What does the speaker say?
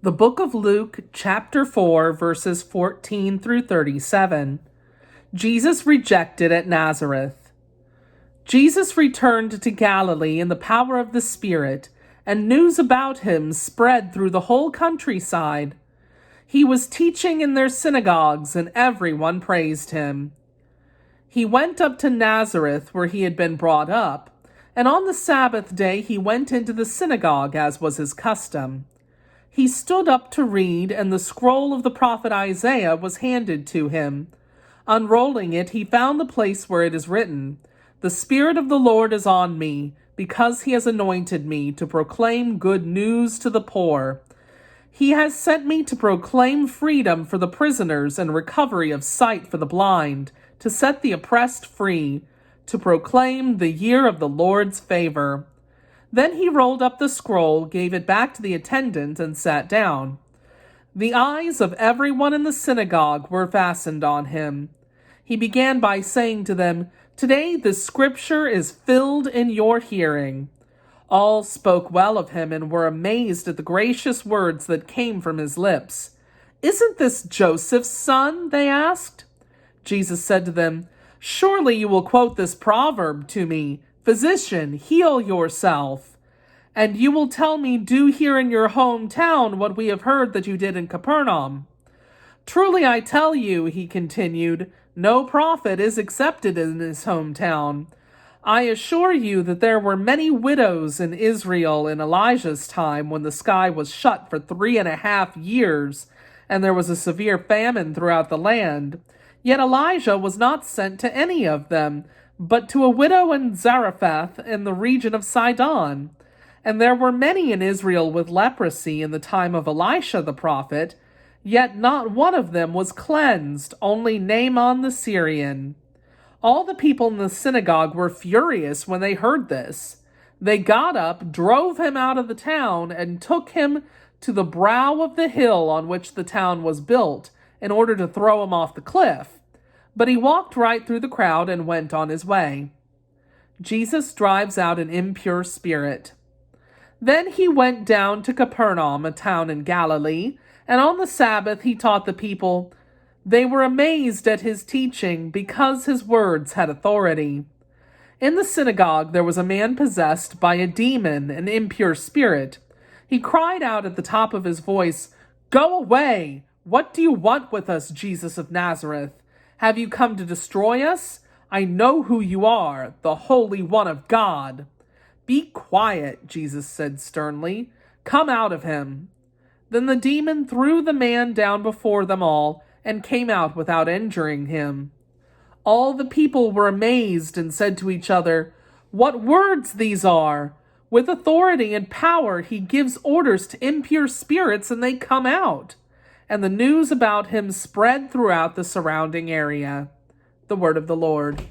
The book of Luke, chapter 4, verses 14 through 37. Jesus rejected at Nazareth. Jesus returned to Galilee in the power of the Spirit, and news about him spread through the whole countryside. He was teaching in their synagogues, and everyone praised him. He went up to Nazareth, where he had been brought up, and on the Sabbath day he went into the synagogue, as was his custom. He stood up to read, and the scroll of the prophet Isaiah was handed to him. Unrolling it, he found the place where it is written, "The Spirit of the Lord is on me, because he has anointed me to proclaim good news to the poor. He has sent me to proclaim freedom for the prisoners and recovery of sight for the blind, to set the oppressed free, to proclaim the year of the Lord's favor." Then he rolled up the scroll, gave it back to the attendant, and sat down. The eyes of everyone in the synagogue were fastened on him. He began by saying to them, "Today this scripture is filled in your hearing." All spoke well of him and were amazed at the gracious words that came from his lips. "Isn't this Joseph's son?" they asked. Jesus said to them, "Surely you will quote this proverb to me, 'Physician, heal yourself.' And you will tell me, 'Do here in your hometown what we have heard that you did in Capernaum.' Truly I tell you," he continued, "no prophet is accepted in his hometown. I assure you that there were many widows in Israel in Elijah's time, when the sky was shut for 3.5 years, and there was a severe famine throughout the land. Yet Elijah was not sent to any of them, but to a widow in Zarephath in the region of Sidon. And there were many in Israel with leprosy in the time of Elisha the prophet, yet not one of them was cleansed, only Naaman the Syrian." All the people in the synagogue were furious when they heard this. They got up, drove him out of the town, and took him to the brow of the hill on which the town was built, in order to throw him off the cliff. But he walked right through the crowd and went on his way. Jesus drives out an impure spirit. Then he went down to Capernaum, a town in Galilee, and on the Sabbath he taught the people. They were amazed at his teaching, because his words had authority. In the synagogue there was a man possessed by a demon, an impure spirit. He cried out at the top of his voice, "Go away! What do you want with us, Jesus of Nazareth? Have you come to destroy us? I know who you are, the Holy One of God." "Be quiet," Jesus said sternly. "Come out of him." Then the demon threw the man down before them all, and came out without injuring him. All the people were amazed and said to each other, "What words these are! With authority and power he gives orders to impure spirits, and they come out." And the news about him spread throughout the surrounding area. The word of the Lord.